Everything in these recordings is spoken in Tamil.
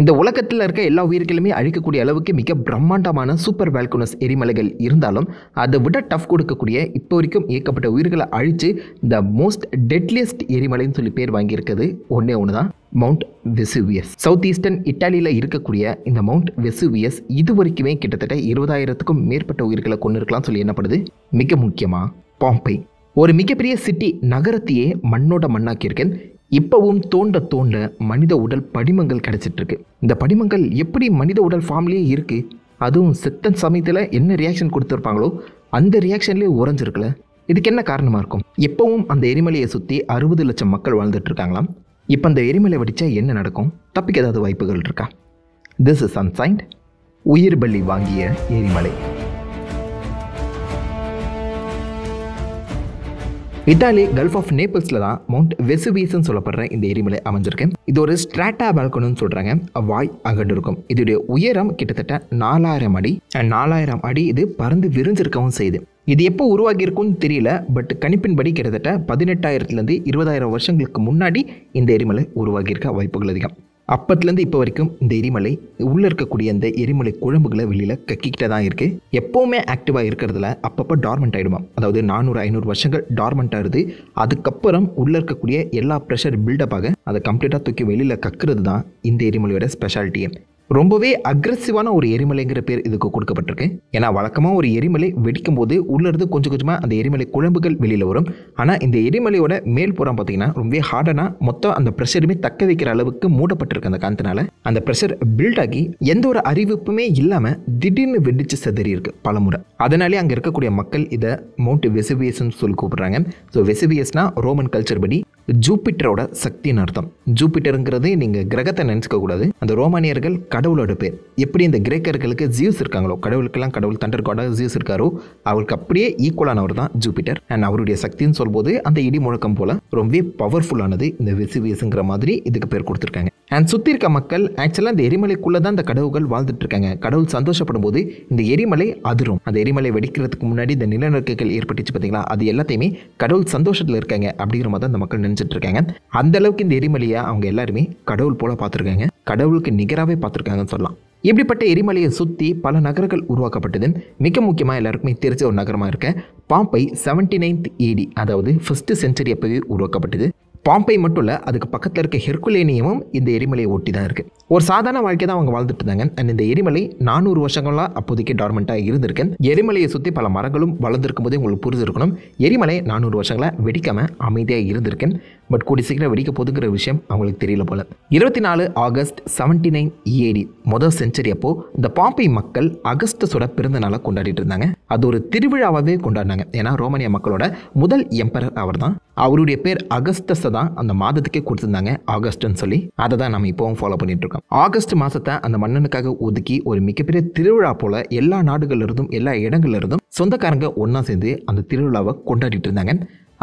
இந்த உலகத்தில் இருக்க எல்லா உயிர்களுமே அழிக்கக்கூடிய அளவுக்கு மிக பிரம்மாண்டமான சூப்பர் வால்கனோஸ் எரிமலைகள் இருந்தாலும் அதை விட டஃப் கொடுக்கக்கூடிய இப்போ வரைக்கும் ஏகப்பட்ட உயிர்களை அழித்து த மோஸ்ட் டெட்லியஸ்ட் எரிமலைன்னு சொல்லி பேர் வாங்கியிருக்கிறது ஒன்றே ஒன்று தான், மவுண்ட் வெசுவியஸ். சவுத் ஈஸ்டர்ன் இட்டாலியில் இருக்கக்கூடிய இந்த மவுண்ட் வெசுவியஸ் இது வரைக்குமே கிட்டத்தட்ட 20,000க்கும் மேற்பட்ட உயிர்களை கொண்டு இருக்கலாம் சொல்லி என்னப்படுது. மிக முக்கியமாக பாம்பை ஒரு மிகப்பெரிய சிட்டி நகரத்தையே மண்ணோட மண்ணாக்கியிருக்கேன். இப்போவும் தோண்ட தோண்ட மனித உடல் படிமங்கள் கிடைச்சிட்டு இருக்கு. இந்த படிமங்கள் எப்படி மனித உடல் ஃபார்ம்லேயே இருக்குது, அதுவும் செத்த சமயத்தில் என்ன ரியாக்ஷன் கொடுத்துருப்பாங்களோ அந்த ரியாக்ஷன்லேயே உறைஞ்சிருக்குல்ல. இதுக்கு என்ன காரணமாக இருக்கும்? எப்பவும் அந்த எரிமலையை சுற்றி 60 லட்சம் மக்கள் வாழ்ந்துட்டு இருக்காங்களாம். இப்போ அந்த எரிமலை வெடித்தா என்ன நடக்கும்? தப்பிக்க ஏதாவது வாய்ப்புகள் இருக்கா? திஸ் இஸ் அன்சைன்ட், உயிர் பலி வாங்கிய எரிமலை. இத்தாலி கல்ஃப் ஆஃப் நேபிள்ஸில் தான் மவுண்ட் வெசுவியஸ்ன்னு சொல்லப்படுற இந்த எரிமலை அமைஞ்சிருக்கு. இது ஒரு ஸ்ட்ராட்டா பால்கனோன்னு சொல்கிறாங்க. வாய் அகண்டு இருக்கும். இதோடைய உயரம் கிட்டத்தட்ட 4000 அடி. 4000 அடி இது பறந்து விரிஞ்சிருக்கவும் செய்யுது. இது எப்போ உருவாகி இருக்கும்னு தெரியல. பட் கணிப்பின்படி கிட்டத்தட்ட 18,000லேருந்து 20,000 வருஷங்களுக்கு முன்னாடி இந்த எரிமலை உருவாகியிருக்க வாய்ப்புகள் அதிகம். அப்பத்துலேருந்து இப்போ வரைக்கும் இந்த எரிமலை உள்ளே இருக்கக்கூடிய அந்த எரிமலை குழம்புகளை வெளியில் கக்கிக்கிட்டே தான் இருக்குது. எப்போவுமே ஆக்டிவாக இருக்கிறதுல அப்பப்போ டார்மெண்ட் ஆகிடுமா, அதாவது 400-500 வருஷங்கள் டார்மெண்ட் ஆகுது. அதுக்கப்புறம் உள்ளே இருக்கக்கூடிய எல்லா ப்ரெஷர் பில்டப் ஆக அதை கம்ப்ளீட்டாக தூக்கி வெளியில் கக்கிறது தான் இந்த எரிமலையோட ஸ்பெஷாலிட்டியே. ரொம்பவே அக்ரெசிவான ஒரு எரிமலைங்கிற பேர் இதுக்கு கொடுக்கப்பட்டிருக்கு. ஏன்னா வழக்கமாக ஒரு எரிமலை வெடிக்கும் போது உள்ளிருந்து கொஞ்சம் கொஞ்சமாக அந்த எரிமலை குழம்புகள் வெளியில் வரும். ஆனால் இந்த எரிமலையோட மேல்புறம் பார்த்தீங்கன்னா ரொம்பவே ஹார்டனாக மொத்தம் அந்த ப்ரெஷருமே தக்க வைக்கிற அளவுக்கு மூடப்பட்டிருக்கு. அந்த காரணத்தினால அந்த ப்ரெஷர் பில்ட் ஆகி எந்த ஒரு அறிவிப்புமே இல்லாமல் திடீர்னு வெடிச்சு செதறி இருக்கு பல முறை. அதனாலே அங்கே இருக்கக்கூடிய மக்கள் இதை மவுண்ட் வெசுவியஸ்ன்னு சொல்லி கூப்பிடுறாங்க. ஸோ வெசுவியஸ்னா ரோமன் கல்ச்சர் படி ஜூபிட்டரோட சக்தின்னு அர்த்தம். ஜூபிட்டருங்கிறது நீங்கள் கிரகத்தை நினச்சிக்க கூடாது, அந்த ரோமானியர்கள் கடவுளோட பேர். எப்படி இந்த கிரேக்கர்களுக்கு ஜியூஸ் இருக்காங்களோ, கடவுளுக்கெல்லாம் கடவுள் தண்டர் காடாக ஜியூஸ் இருக்காரோ, அவருக்கு அப்படியே ஈக்குவலானவர் தான் ஜூபிட்டர். அண்ட் அவருடைய சக்தின்னு சொல்லும்போது அந்த இடி முழக்கம் போல ரொம்பவே பவர்ஃபுல்லானது இந்த வெசுவியஸ்ங்கிற மாதிரி இதுக்கு பேர் கொடுத்துருக்காங்க. அண்ட் சுற்றி இருக்க மக்கள் ஆக்சுவலாக இந்த எரிமலைக்குள்ளே தான் இந்த கடவுள்கள் வாழ்ந்துட்டு இருக்காங்க. கடவுள் சந்தோஷப்படும் போது இந்த எரிமலை அதிரும். அந்த எரிமலை வெடிக்கிறதுக்கு முன்னாடி இந்த நிலநடுக்கங்கள் ஏற்பட்டுச்சு பார்த்தீங்களா, அது எல்லாத்தையுமே கடவுள் சந்தோஷத்தில் இருக்காங்க அப்படிங்கிற மாதிரி அந்த மக்கள் நினைச்சிட்டு இருக்காங்க. அந்த அளவுக்கு இந்த எரிமலையை அவங்க எல்லாருமே கடவுள் போல பார்த்துருக்காங்க, கடவுளுக்கு நிகராகவே பார்த்துருக்காங்கன்னு சொல்லலாம். இப்படிப்பட்ட எரிமலையை சுற்றி பல நகரங்கள் உருவாக்கப்பட்டது. மிக முக்கியமாக எல்லாருக்குமே தெரிஞ்ச ஒரு நகரமாக இருக்க பாம்பை 79th AD, அதாவது 1st century அப்பவே உருவாக்கப்பட்டது. பாம்பை மட்டும் இல்லை, அதுக்கு பக்கத்தில் இருக்க ஹெர்குலேனியமும் இந்த எரிமலையை ஒட்டி தான் இருக்குது. ஒரு சாதாரண வாழ்க்கை தான் அவங்க வாழ்ந்துட்டு இருந்தாங்க. அண்ட் இந்த எரிமலை 400 வருஷங்களாக அப்போதைக்கு டார்மெண்ட்டாக இருந்திருக்கு. எரிமலையை சுற்றி பல மரங்களும் வளர்ந்துருக்கும் போதே உங்களுக்கு புரிஞ்சிருக்கணும், எரிமலை 400 வருஷங்களாக வெடிக்காமல் அமைதியாக இருந்திருக்கு. பட் கூடி சீக்கிரம் வெடிக்க போதுங்கிற விஷயம் அவங்களுக்கு தெரியல போல. 24 ஆகஸ்ட் 79 AD முதல் செஞ்சுரி அப்போ இந்த பாம்பை மக்கள் அகஸ்டஸோட பிறந்த நாளை கொண்டாடிட்டு இருந்தாங்க. அது ஒரு திருவிழாவாகவே கொண்டாடினாங்க. ஏன்னா ரோமானிய மக்களோட முதல் எம்பரர் அவர் தான். அவருடைய பேர் அகஸ்டஸை தான் அந்த மாதத்துக்கே கொடுத்துருந்தாங்க, ஆகஸ்ட்னு சொல்லி. அதை தான் நம்ம இப்போவும் ஃபாலோ பண்ணிட்டு இருக்கோம். ஆகஸ்ட் மாதத்தை அந்த மன்னனுக்காக ஒதுக்கி ஒரு மிகப்பெரிய திருவிழா போல எல்லா நாடுகள்ல இருந்தும் எல்லா இடங்கள்ல இருந்தும் சொந்தக்காரங்க ஒன்றா சேர்ந்து அந்த திருவிழாவை கொண்டாடிட்டு இருந்தாங்க.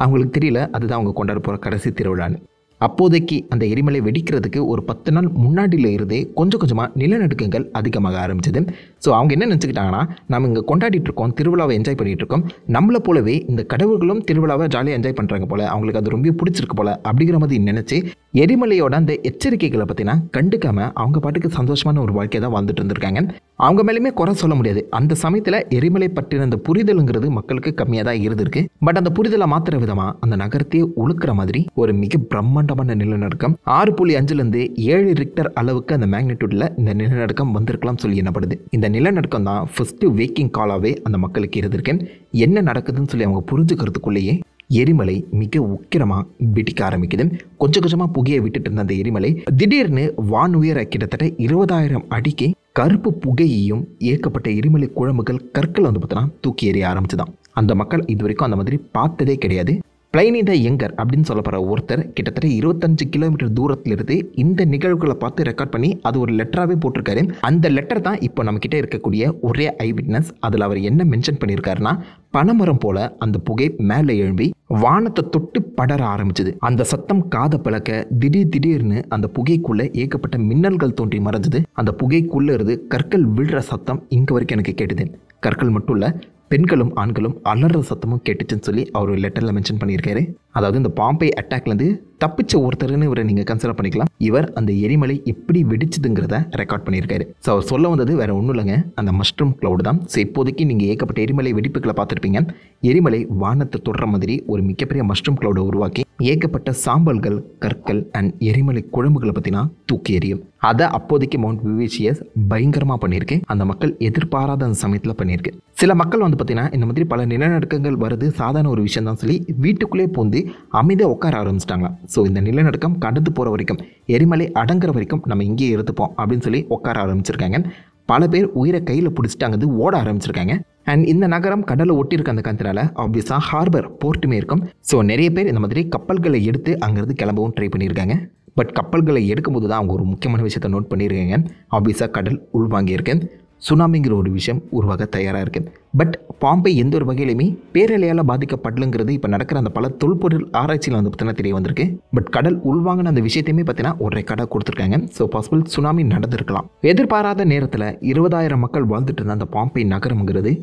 அவங்களுக்கு தெரியல அதுதான் அவங்க கொண்டாட போகிற கடைசி திருவிழான்னு. அப்போதைக்கு அந்த எரிமலை வெடிக்கிறதுக்கு ஒரு 10 நாள் முன்னாடியில் இருந்தே கொஞ்சம் கொஞ்சமாக நிலநடுக்கங்கள் அதிகமாக ஆரம்பிச்சது. ஸோ அவங்க என்ன நினச்சிக்கிட்டாங்கன்னா, நம்ம இங்கே கொண்டாடிட்டு இருக்கோம், திருவிழாவை என்ஜாய் பண்ணிட்டு இருக்கோம், நம்மளை போலவே இந்த கடவுள்களும் திருவிழாவை ஜாலியாக என்ஜாய் பண்ணுறாங்க போல, அவங்களுக்கு அது ரொம்ப பிடிச்சிருக்கு போல அப்படிங்கிற மாதிரி நினச்சி எரிமலையோட அந்த எச்சரிக்கைகளை பார்த்தீங்கன்னா கண்டுக்காமல் அவங்க பாட்டுக்கு சந்தோஷமான ஒரு வாழ்க்கையை தான் வாழ்ந்துட்டு இருந்திருக்காங்க. அவங்க மேலேயுமே குறை சொல்ல முடியாது. அந்த சமயத்தில் எரிமலை பற்றின அந்த புரிதலுங்கிறது மக்களுக்கு கம்மியாக தான் இருந்திருக்கு. பட் அந்த புரிதலை மாற்றுற விதமாக அந்த நகரத்தையே உழுக்கிற மாதிரி ஒரு மிக பிரம்மாண்டமான நிலநடுக்கம் 6.5லேருந்து 7 ரிக்டர் அளவுக்கு அந்த மேக்னிடியூட்ல இந்த நிலநடுக்கம் வந்திருக்கலாம் சொல்லி என்னப்படுது. இந்த நிலநடுக்கம் தான் ஃபர்ஸ்ட் வேக்கிங் காலாவே அந்த மக்களுக்கு இருந்திருக்கு. என்ன நடக்குதுன்னு சொல்லி அவங்க புரிஞ்சுக்கிறதுக்குள்ளேயே எரிமலை மிக உக்கிரமாக வெடிக்க ஆரம்பிக்குது. கொஞ்சம் கொஞ்சமாக புகையை விட்டுட்டு இருந்த அந்த எரிமலை திடீர்னு வான் உயர கிட்டத்தட்ட 20,000 அடிக்கு கருப்பு புகையையும் ஏற்கப்பட்ட எரிமலை குழம்புகள் கற்களை வந்து பார்த்தோன்னா தூக்கி எறிய ஆரம்பிச்சுதான். அந்த மக்கள் இது வரைக்கும் அந்த மாதிரி பார்த்ததே கிடையாது. பிளைனி த யங்கர் அப்படின்னு சொல்லப்படுற ஒருத்தர் கிட்டத்தட்ட 25 கிலோமீட்டர் தூரத்தில் இருந்து இந்த நிகழ்வுகளை பார்த்து ரெக்கார்ட் பண்ணி அது ஒரு லெட்டராகவே போட்டிருக்காரு. அந்த லெட்டர் தான் இப்போ நம்மக்கிட்ட இருக்கக்கூடிய ஒரே ஐ விட்னஸ். அதில் அவர் என்ன மென்ஷன் பண்ணியிருக்காருன்னா, பனைமரம் போல அந்த புகை மேலே எழும்பி வானத்தை தொட்டு படர ஆரம்பிச்சது. அந்த சத்தம் காதை பழக்க திடீர்னு அந்த புகைக்குள்ள ஏகப்பட்ட மின்னல்கள் தோன்றி மறைஞ்சது. அந்த புகைக்குள்ள இருந்து கற்கள் விழுற சத்தம் இங்க வரைக்கும் எனக்கு கேட்டுது. கற்கள் மட்டும் இல்ல, பெண்களும் ஆண்களும் அலற சத்தமும் கேட்டுச்சுன்னு சொல்லி அவர் லெட்டரில் மென்ஷன் பண்ணியிருக்காரு. அதாவது இந்த பாம்பே அட்டாக்லேருந்து தப்பிச்ச ஒருத்தர்னு இவரை நீங்கள் கன்சிடர் பண்ணிக்கலாம். இவர் அந்த எரிமலை எப்படி வெடிச்சதுங்கிறத ரெக்கார்ட் பண்ணியிருக்காரு. ஸோ அவர் சொல்ல வந்தது வேற ஒன்றும் இல்லைங்க, அந்த மஷ்ரூம் க்ளவுட் தான். ஸோ இப்போதைக்கு நீங்கள் ஏகப்பட்ட எரிமலை வெடிப்புகளை பார்த்துருப்பீங்க. எரிமலை வானத்தை தொடர மாதிரி ஒரு மிகப்பெரிய மஷ்ரூம் க்ளவுடை உருவாக்கி ஏகப்பட்ட சாம்பல்கள், கற்கள் அண்ட் எரிமலை குழம்புகளை பற்றினா தூக்கி எறியும். அதை அப்போதைக்கு மவுண்ட் விவேஷியஸ் பயங்கரமாக பண்ணியிருக்கு. அந்த மக்கள் எதிர்பாராத அந்த சமயத்தில் பண்ணியிருக்கு. சில மக்கள் வந்து பார்த்தீங்கன்னா இந்த மாதிரி பல நிலநடுக்கங்கள் வருது சாதாரண ஒரு விஷயம் தான் சொல்லி வீட்டுக்குள்ளே பூந்து அமைதியாக உட்கார ஆரம்பிச்சிட்டாங்களாம். ஸோ இந்த நிலநடுக்கம் கடந்து போகிற வரைக்கும், எரிமலை அடங்குற வரைக்கும் நம்ம இங்கேயே இருந்துப்போம் அப்படின்னு சொல்லி உட்கார ஆரம்பிச்சிருக்காங்க. பல பேர் உயிரை கையில் பிடிச்சிட்டு அங்கே ஓட ஆரம்பிச்சிருக்காங்க. அண்ட் இந்த நகரம் கடலை ஒட்டியிருக்க அந்த காரணத்தினால ஆப்வியஸாக ஹார்பர் போர்ட்டுமே இருக்கும். ஸோ நிறைய பேர் இந்த மாதிரி கப்பல்களை எடுத்து அங்கேருந்து கிளம்பவும் ட்ரை பண்ணியிருக்காங்க. பட் கப்பல்களை எடுக்கும்போது தான் அவங்க ஒரு முக்கியமான விஷயத்தை நோட் பண்ணியிருக்காங்க. ஆப்வியஸாக கடல் உள்வாங்கியிருக்கு. சுனாமிங்கிற ஒரு விஷயம் உருவாக தயாராக இருக்குது. பட் பாம்பே எந்த ஒரு வகையிலுமே பேரலையால் பாதிக்கப்படலுங்கிறது இப்போ நடக்கிற அந்த பல தொல்பொருள் ஆராய்ச்சியில் வந்து பார்த்தீங்கன்னா தெரிய வந்திருக்கு. பட் கடல் உள்வாங்கின அந்த விஷயத்தையுமே பார்த்தீங்கன்னா ஒரு ரெக்கார்டாக கொடுத்துருக்காங்க. ஸோ பாசிபிள் சுனாமி நடந்திருக்கலாம். எதிர்பாராத நேரத்தில் 20,000 மக்கள் வாழ்ந்துட்டு இருந்த அந்த பாம்பே நகரம்ங்கிறது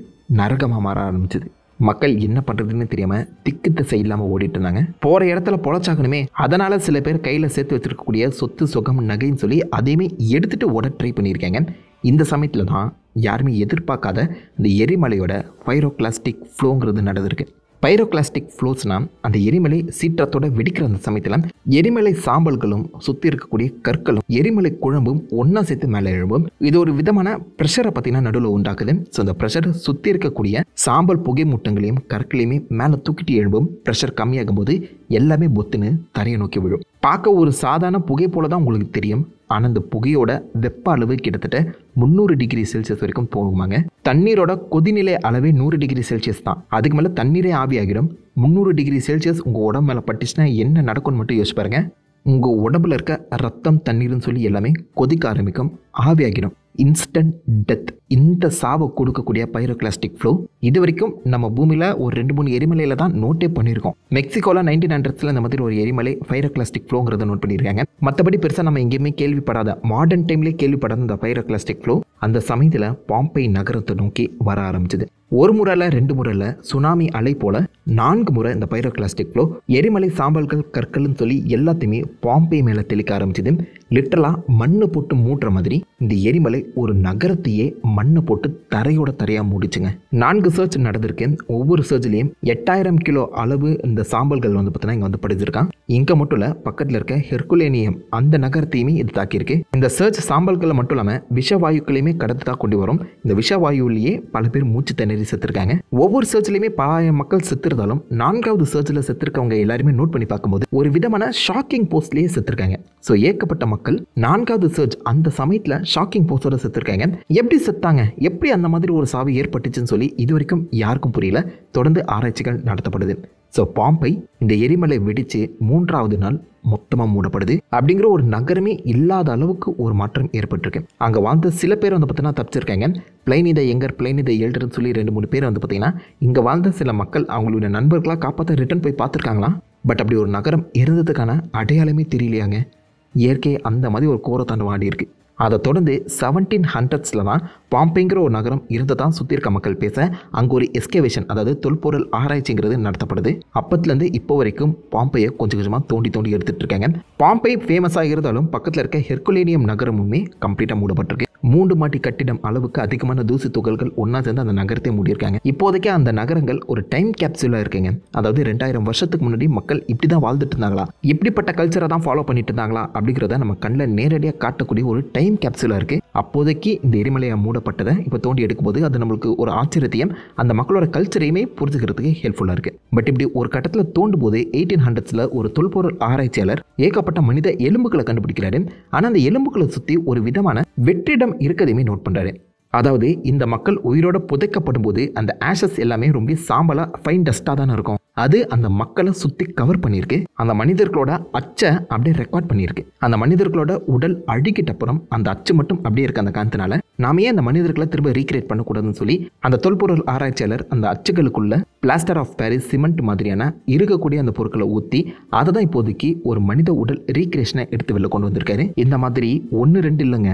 நரகமாக மாற ஆரம்பிச்சிது. மக்கள் என்ன பண்ணுறதுன்னு தெரியாமல் திக்கு திசை இல்லாமல் ஓடிட்டு இருந்தாங்க. போகிற இடத்துல பொழைச்சாகணுமே, அதனால் சில பேர் கையில் சேர்த்து வச்சுருக்கக்கூடிய சொத்து சுகம் நகைன்னு சொல்லி அதையுமே எடுத்துகிட்டு ஓட ட்ரை பண்ணியிருக்காங்க. இந்த சமயத்தில் தான் யாருமே எதிர்பார்க்காத அந்த எரிமலையோட பைரோகிளாஸ்டிக் ஃப்ளோங்கிறது நடந்திருக்கு. பைரோகிளாஸ்டிக் ஃப்ளோஸ்னால் அந்த எரிமலை சீற்றத்தோட வெடிக்கிற அந்த சமயத்தில் எரிமலை சாம்பல்களும் சுற்றி இருக்கக்கூடிய கற்களும் எரிமலை குழம்பும் ஒன்றா சேர்த்து மேலே எழும்பும். இது ஒரு விதமான ப்ரெஷரை பார்த்தீங்கன்னா நடுவில் உண்டாக்குது. ஸோ அந்த ப்ரெஷர் சுற்றி இருக்கக்கூடிய சாம்பல் புகை மூட்டங்களையும் கற்களையுமே மேலே தூக்கிட்டு எழும்பும். ப்ரெஷர் கம்மியாகும் போது எல்லாமே பொத்துன்னு தரையை நோக்கி விழும். பார்க்க ஒரு சாதாரண புகை போல தான் உங்களுக்கு தெரியும். ஆனால் அந்த புகையோட வெப்ப அளவு கிட்டத்தட்ட 300 டிகிரி செல்சியஸ் வரைக்கும் போகுமாங்க. தண்ணீரோட கொதிநிலை அளவே 100 டிகிரி செல்சியஸ் தான். அதுக்கு மேலே தண்ணீரே ஆவியாகிடும். 300 டிகிரி செல்சியஸ் உங்கள் உடம்பு மேலே பட்டுச்சுன்னா என்ன நடக்கும்னு மட்டும் யோசிச்சு பாருங்க. உங்கள் உடம்புல இருக்க ரத்தம் தண்ணீர்னு சொல்லி எல்லாமே கொதிக்க ஆரம்பிக்கும், ஆவியாகிடும். Instant death. இந்த சாவை கொடுக்கக்கூடிய பைரோகிளாஸ்டிக் ஃப்ளோ இது வரைக்கும் நம்ம பூமியில் ஒரு 2-3 எரிமலையில் தான் நோட்டே பண்ணியிருக்கோம். மெக்சிகோவில் 1900s இந்த மாதிரி ஒரு எரிமலை பைரோகிளாஸ்டிக் ஃப்ளோங்கிறத நோட் பண்ணியிருக்காங்க. மற்றபடி பெருசாக நம்ம எங்கேயுமே கேள்விப்படாத, மாடர்ன் டைம்லேயே கேள்விப்படாத இந்த பைரோகிளாஸ்டிக் ஃப்ளோ அந்த சமயத்தில் பாம்பே நகரத்தை நோக்கி வர ஆரம்பிச்சது. ஒரு முறையில் 2 முறையில் சுனாமி அலை போல 4 முறை இந்த பைரோகிளாஸ்டிக் ஃப்ளோ எரிமலை சாம்பல்கள் கற்கள்னு சொல்லி எல்லாத்தையுமே பாம்பே மேலே தெளிக்க ஆரம்பிச்சது. லிட்டரலாக மண்ணை போட்டு மூடுற மாதிரி இந்த எரிமலை ஒரு நகரத்தையே மண்ணை போட்டு தரையோட தரையாக மூடிச்சுங்க. 4 சர்ச் நடந்திருக்கு. ஒவ்வொரு சர்ச்லேயும் 8000 கிலோ அளவு இந்த சாம்பல்கள் வந்து பார்த்தீங்கன்னா இங்கே வந்து படிச்சிருக்கான். இங்கே மட்டும் இல்லை, பக்கத்தில் இருக்க ஹெர்குலேனியம் அந்த நகரத்தையுமே இது தாக்கியிருக்கு. இந்த சர்ச் சாம்பல்களை மட்டும் இல்லாமல் விஷவாயுக்களையுமே கடத்து தான் கொண்டு வரும். இந்த விஷவாயுலேயே பல பேர் மூச்சு திணறி செத்துருக்காங்க. ஒவ்வொரு சர்ச்லையுமே 1000 மக்கள் செத்துருந்தாலும் 4வது சர்ச்சில் செத்துருக்கவங்க எல்லாருமே நோட் பண்ணி பார்க்கும்போது ஒரு விதமான ஷாக்கிங் போஸ்ட்லேயே செத்துருக்காங்க. ஸோ ஏகப்பட்ட மக்கள் 4வது சர்ச் அந்த சமயத்தில் ஷாக்கிங் போஸ்டோட செத்துருக்காங்க. எப்படி செத்தாங்க, எப்படி அந்த மாதிரி ஒரு சாவு ஏற்பட்டுச்சுன்னு சொல்லி இது வரைக்கும் யாருக்கும் புரியல. தொடர்ந்து ஆராய்ச்சிகள் நடத்தப்படுது. ஸோ பாம்பே இந்த எரிமலை வெடித்து 3வது நாள் மொத்தமாக மூடப்படுது. அப்படிங்கிற ஒரு நகரமே இல்லாத அளவுக்கு ஒரு மாற்றம் ஏற்பட்டிருக்கு. அங்கே வாழ்ந்த சில பேர் வந்து பார்த்தீங்கன்னா தப்பிச்சிருக்காங்க. பிளைனி த யங்கர், பிளைனி த எல்டர்னு சொல்லி 2-3 பேர் வந்து பார்த்தீங்கன்னா இங்கே வாழ்ந்த சில மக்கள் அவங்களுடைய நண்பர்களாக காப்பாற்ற ரிட்டர்ன் போய் பார்த்துருக்காங்களாம். பட் அப்படி ஒரு நகரம் இருந்ததுக்கான அடையாளமே தெரியலையாங்க. இயற்கை அந்த மாதிரி ஒரு கோரத்தாண்டு ஆடி இருக்கு. அதை தொடர்ந்து 1700s தான் பாம்பேங்கிற ஒரு நகரம் இருந்ததான் சுற்றி இருக்க மக்கள் பேச அங்கே ஒரு எஸ்கவேஷன், அதாவது தொல்பொருள் ஆராய்ச்சிங்கிறது நடத்தப்படுது. அப்பத்துலேருந்து இப்போ வரைக்கும் பாம்பேயை கொஞ்சம் கொஞ்சமாக தோண்டி எடுத்துகிட்டு இருக்காங்க. பாம்பே ஃபேமஸாக இருந்தாலும் பக்கத்தில் இருக்க ஹெர்குலேனியம் நகரமுமே கம்ப்ளீட்டாக மூடப்பட்டிருக்கு. 3 மாடி கட்டிடம் அளவுக்கு அதிகமான தூசி துகள்கள் ஒன்றா சேர்ந்து அந்த நகரத்தை மூடியிருக்காங்க. இப்போதைக்கு அந்த நகரங்கள் ஒரு டைம் கேப்சூலாக இருக்குங்க. அதாவது 2000 வருஷத்துக்கு முன்னாடி மக்கள் இப்படி தான் வாழ்ந்துட்டு இருந்தாங்களா, இப்படிப்பட்ட கல்ச்சரை தான் ஃபாலோ பண்ணிட்டு இருந்தாங்களா அப்படிங்கிறத நம்ம கண்ணில் நேரடியாக காட்டக்கூடிய ஒரு டைம் கேப்சூலாக இருக்குது. அப்போதைக்கு இந்த எரிமலையை மூடப்பட்டதை இப்போ தோண்டி எடுக்கும்போது அது நம்மளுக்கு ஒரு ஆச்சரியத்தையும் அந்த மக்களோட கல்ச்சரையுமே புரிஞ்சுக்கிறதுக்கு ஹெல்ப்ஃபுல்லாக இருக்குது. பட் இப்படி ஒரு கட்டத்தில் தோண்டும் போது 1800s ஒரு தொல்பொருள் ஆராய்ச்சியாளர் ஏகப்பட்ட மனித எலும்புகளை கண்டுபிடிக்கிறாரு. ஆனால் அந்த எலும்புகளை சுற்றி ஒரு விதமான வெற்றிடம் இருக்கதையுமே நோட் பண்ணுறாரு. அதாவது இந்த மக்கள் உயிரோட புதைக்கப்படும் போது அந்த ஆஷஸ் எல்லாமே ரொம்ப சாம்பலாக ஃபைன் டஸ்ட்டாக தானே இருக்கும். அது அந்த மக்களை சுற்றி கவர் பண்ணியிருக்கு. அந்த மனிதர்களோட அச்சை அப்படியே ரெக்கார்ட் பண்ணியிருக்கு. அந்த மனிதர்களோட உடல் அழுகிட்ட அப்புறம் அந்த அச்சு மட்டும் அப்படியே இருக்கு. அந்த காரணத்தினால நாம ஏன் அந்த மனிதர்களை திரும்ப ரீக்ரியேட் பண்ணக்கூடாதுன்னு சொல்லி அந்த தொல்பொருள் ஆராய்ச்சியாளர் அந்த அச்சுகளுக்குள்ள பிளாஸ்டர் ஆஃப் பாரிஸ் சிமெண்ட் மாதிரியான இருக்கக்கூடிய அந்த பொருட்களை ஊற்றி அதை தான் இப்போதைக்கு ஒரு மனித உடல் ரீக்ரியேஷனை எடுத்து வெளில கொண்டு வந்திருக்காரு. இந்த மாதிரி 1-2 இல்லைங்க,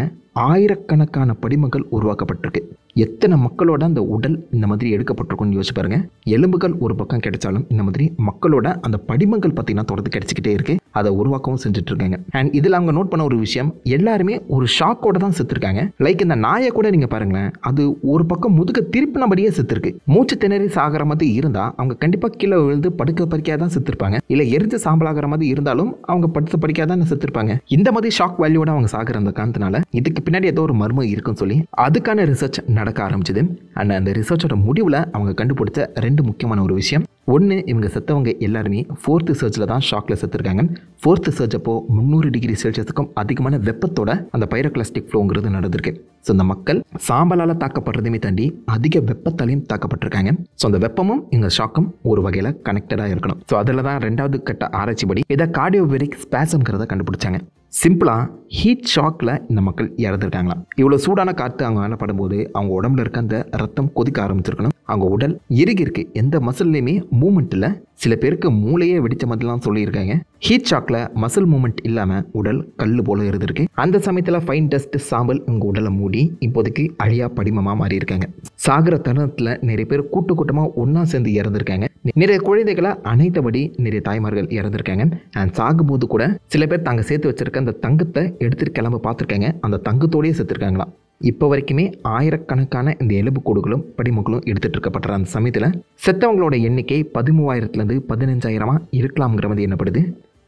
ஆயிரக்கணக்கான படிமங்கள் உருவாக்கப்பட்டிருக்கு. எத்தனை மக்களோட அந்த உடல் இந்த மாதிரி எடுக்கப்பட்டிருக்கும்னு யோசிச்சு பாருங்க. எலும்புகள் ஒரு பக்கம் கிடைச்சாலும் இந்த மாதிரி மக்களோட அந்த படிமங்கள் பார்த்தீங்கன்னா தொடர்ந்து கிடைச்சிக்கிட்டே இருக்கு. அதை உருவாக்கவும் செஞ்சுட்டு இருக்காங்க. அண்ட் இதில் அவங்க நோட் பண்ண ஒரு விஷயம், எல்லாருமே ஒரு ஷாக்கோட தான் செத்துருக்காங்க. லைக் இந்த நாயை கூட நீங்க பாருங்களேன், அது ஒரு பக்கம் முதுக திருப்பினபடியே செத்துருக்கு. மூச்சு திணறி சாகிற மாதிரி இருந்தா அவங்க கண்டிப்பா கீழே விழுந்து படுக்க பறிக்காத தான் செத்துருப்பாங்க. இல்ல எரிஞ்சு சாம்பலாகிற மாதிரி இருந்தாலும் அவங்க படுத்து படிக்காத தான் செத்துருப்பாங்க. இந்த மாதிரி ஷாக் வேல்யூட அவங்க சாகிற அந்த காரணத்தினால இதுக்கு பின்னாடி ஏதோ ஒரு மர்மம் இருக்குன்னு சொல்லி அதுக்கான ரிசர்ச் நடக்க ஆரம்பிச்சது. அண்ட் அந்த ரிசர்ச்சோட முடிவில் அவங்க கண்டுபிடிச்ச 2 முக்கியமான ஒரு விஷயம். ஒன்று, இவங்க செத்தவங்க எல்லாருமே 4th சர்ச்சில் தான் ஷாக்கில் செத்துருக்காங்க. 4th சர்ச் அப்போ 300 டிகிரி செல்சியஸுக்கும் அதிகமான வெப்பத்தோட அந்த பைரோகிளாஸ்டிக் ஃப்ளோங்கிறது நடந்திருக்கு. ஸோ அந்த மக்கள் சாம்பலால் தாக்கப்படுறதுமே தாண்டி அதிக வெப்பத்தாலையும் தாக்கப்பட்டிருக்காங்க. ஸோ அந்த வெப்பமும் இந்த ஷாக்கும் ஒரு வகையில் கனெக்டடாக இருக்கணும். ஸோ அதில் தான் 2வது கட்ட ஆராய்ச்சிப்படி இதை கார்டியோவெரிக் ஸ்பாசம்ங்கிறத கண்டுபிடிச்சாங்க. சிம்பிளாக ஹீட் ஷாக்கில் இந்த மக்கள் இறந்துருக்காங்களாம். இவ்வளோ சூடான காற்று அவங்க மேலே படும்போது அவங்க உடம்புல இருக்க அந்த ரத்தம் கொதிக்க ஆரம்பிச்சிருக்கணும். அவங்க உடல் இறுகி இருக்கு, எந்த மசில்லையுமே மூமெண்ட் இல்லை. சில பேருக்கு மூளையே வெடிச்ச மாதிரிலாம் சொல்லியிருக்காங்க. ஹீட் ஷாக்கில் மசில் மூமெண்ட் இல்லாமல் உடல் கல் போல இருந்திருக்கு. அந்த சமயத்தில் ஃபைன் டஸ்ட் சாம்பல் உங்க உடலை மூடி இப்போதைக்கு அழியா படிமமாக மாறி இருக்காங்க. சாகிற தருணத்தில் நிறைய பேர் கூட்டமாக ஒன்றா சேர்ந்து இறந்துருக்காங்க. நிறைய குழந்தைகளை அனைத்தபடி நிறைய தாய்மார்கள் இறந்துருக்காங்க. அண்ட் சாகும்போது கூட சில பேர் தாங்க சேர்த்து வச்சிருக்க அந்த தங்கத்தை எடுத்துட்டு கிளம்ப பார்த்துருக்காங்க. அந்த தங்கத்தோடயே செத்துருக்காங்களாம். இப்போ வரைக்குமே ஆயிரக்கணக்கான இந்த எலும்பு கூடுகளும் படிமங்களும் எடுத்துட்டு இருக்கப்படுற அந்த சமயத்தில் செத்தவங்களோட எண்ணிக்கை 13,000 15,000 இருக்கலாம்ங்கிற மாதிரி எண்ணப்படுது.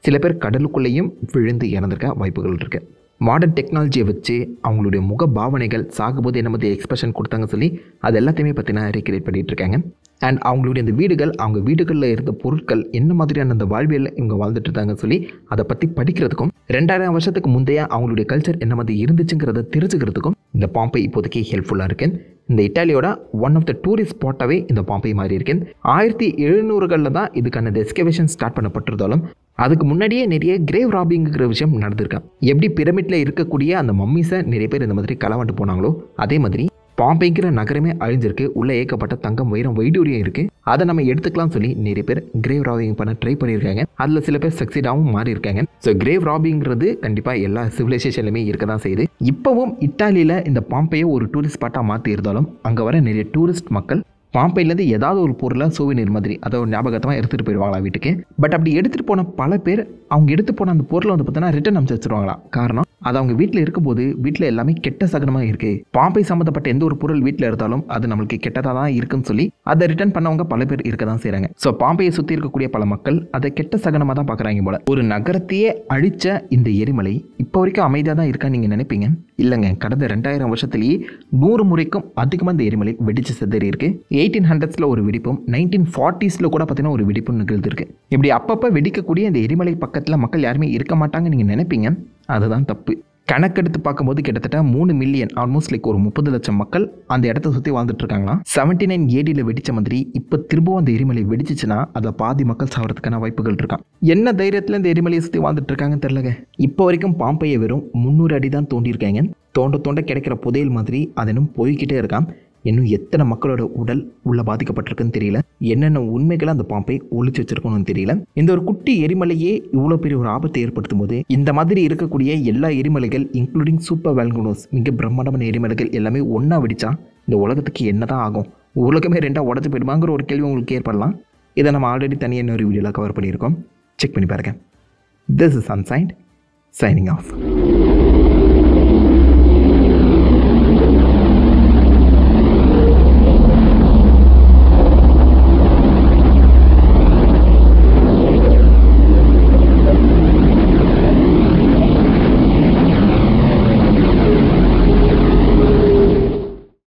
சில பேர் கடலுக்குள்ளேயும் விழுந்து இறந்திருக்க வாய்ப்புகள் இருக்கு. மாடர்ன் டெக்னாலஜியை வச்சு அவங்களுடைய முக பாவனைகள் சாகும்போது என்ன மாதிரி எக்ஸ்பிரஷன் கொடுத்தாங்க சொல்லி அது எல்லாத்தையுமே பார்த்தீங்கன்னா ரீக்ரியேட் பண்ணிட்டு இருக்காங்க. அண்ட் அவங்களுடைய அந்த வீடுகள், அவங்க வீடுகளில் இருந்த பொருட்கள் என்ன மாதிரியான அந்த வாழ்வியலில் இவங்க வாழ்ந்துட்டு இருந்தாங்கன்னு சொல்லி அதை பற்றி படிக்கிறதுக்கும் 2000 வருஷத்துக்கு முந்தைய அவங்களுடைய கல்ச்சர் என்ன மாதிரி இருந்துச்சுங்கிறத தெரிஞ்சுக்கிறதுக்கும் இந்த பாம்பே இப்போதைக்கு ஹெல்ப்ஃபுல்லாக இருக்கு. இந்த இட்டாலியோட ஒன் ஆஃப் த டூரிஸ்ட் ஸ்பாட்டாகவே இந்த பாம்பே மாறி இருக்கு. 1700களில் தான் இதுக்கான எக்ஸ்கவேஷன் ஸ்டார்ட் பண்ணப்பட்டிருந்தாலும் அதுக்கு முன்னாடியே நிறைய கிரேவ் ராபிங்கிற விஷயம் நடந்திருக்கான். எப்படி பிரமிட்டில் இருக்கக்கூடிய அந்த மம்மிஸை நிறைய பேர் இந்த மாதிரி களவாண்டு போனாங்களோ அதே மாதிரி பாம்பேங்கிற நகரமே அழிஞ்சிருக்கு. உள்ள ஏகப்பட்ட தங்கம், வைரம், வைடூரியம் இருக்கு. அதை நம்ம எடுத்துக்கலாம் சொல்லி நிறைய பேர் கிரேவ் ராபிங் பண்ண ட்ரை பண்ணியிருக்காங்க. அதில் சில பேர் சக்சீடாகவும் மாறி இருக்காங்க. ஸோ கிரேவ் ராபிங்கிறது கண்டிப்பாக எல்லா சிவிலைசேஷன்லையுமே இருக்க தான் செய்யுது. இப்போவும் இத்தாலியில் இந்த பாம்பேயை ஒரு டூரிஸ்ட் ஸ்பாட்டாக மாற்றி இருந்தாலும் அங்கே வர நிறைய டூரிஸ்ட் மக்கள் பாம்பேலேருந்து ஏதாவது ஒரு பொருளை சோவினியர் மாதிரி அதை ஒரு ஞாபகத்தமாக எடுத்துகிட்டு போயிடுவாங்களா வீட்டுக்கு. பட் அப்படி எடுத்துகிட்டு போன பல பேர் அவங்க எடுத்து போன அந்த பொருளை வந்து பார்த்தீங்கன்னா ரிட்டன் அனுப்பிச்சு வச்சுருவாங்களா. காரணம் அது அவங்க வீட்டில் இருக்கும்போது வீட்டில் எல்லாமே கெட்ட சகனமாக இருக்குது. பாம்பே சம்மந்தப்பட்ட எந்த ஒரு பொருள் வீட்டில் இருந்தாலும் அது நம்மளுக்கு கெட்டதாக தான் இருக்குன்னு சொல்லி அதை ரிட்டர்ன் பண்ணவங்க பல பேர் இருக்க தான் செய்கிறாங்க. ஸோ பாம்பேயை சுற்றி இருக்கக்கூடிய பல மக்கள் அதை கெட்ட சகனமாக தான் பார்க்குறாங்க போல. ஒரு நகரத்தையே அழித்த இந்த எரிமலை இப்போ வரைக்கும் அமைதியாக தான் இருக்கான்னு நீங்கள் நினைப்பீங்க. இல்லைங்க, கடந்த 2000 வருஷத்துலேயே 100 முறைக்கும் அதிகமாக இந்த எரிமலை வெடிச்சு செதறி இருக்கு. 1800s ஒரு வெடிப்பும் 1940s கூட பார்த்தீங்கன்னா ஒரு வெடிப்பும் நிகழ்ந்திருக்கு. இப்படி அப்பப்போ வெடிக்கக்கூடிய இந்த எரிமலை பக்கத்தில் மக்கள் யாருமே இருக்க மாட்டாங்க நீங்கள் நினைப்பீங்க. அதுதான் தப்பு. கணக்கெடுத்து பார்க்கும்போது கிட்டத்தட்ட 3 மில்லியன், ஆல்மோஸ்ட் லைக் ஒரு 30 லட்சம் மக்கள் அந்த இடத்த சுற்றி வாழ்ந்துட்டு இருக்காங்களா. 79 AD வெடிச்ச மாதிரி இப்போ திரும்பவும் அந்த எரிமலை வெடிச்சிச்சுன்னா அதை பாதி மக்கள் சாகிறதுக்கான வாய்ப்புகள் இருக்கான். என்ன தைரியத்தில் இந்த எரிமலையை சுற்றி வாழ்ந்துட்டு இருக்காங்கன்னு தெரியலங்க. இப்போ வரைக்கும் பாம்பையை வெறும் 300 அடி தான் தோண்டியிருக்காங்க. தோண்ட கிடைக்கிற புதையல் மாதிரி அது இன்னும் போய்கிட்டே இருக்கான். இன்னும் எத்தனை மக்களோட உடல் உள்ள பாதிக்கப்பட்டிருக்குன்னு தெரியல. என்னென்ன உண்மைகளை அந்த பாம்பை ஒழிச்சு வச்சிருக்கணும்னு தெரியல. இந்த ஒரு குட்டி எரிமலையே இவ்வளோ பெரிய ஒரு ஆபத்தை ஏற்படுத்தும் போது இந்த மாதிரி இருக்கக்கூடிய எல்லா எரிமலைகள் இன்க்ளூடிங் சூப்பர் வால்கனோஸ், மிக பிரம்மாண்டமான எரிமலைகள் எல்லாமே ஒன்றா வெடிச்சா இந்த உலகத்துக்கு என்னதான் ஆகும்? உலகமே 2ஆக உடச்சு போயிடுமாங்கிற ஒரு கேள்வி உங்களுக்கு ஏற்படலாம். இதை நம்ம ஆல்ரெடி தனியாக இன்னொரு வீடியோவில் கவர் பண்ணியிருக்கோம். செக் பண்ணி பாருங்க. This is unsigned, signing off.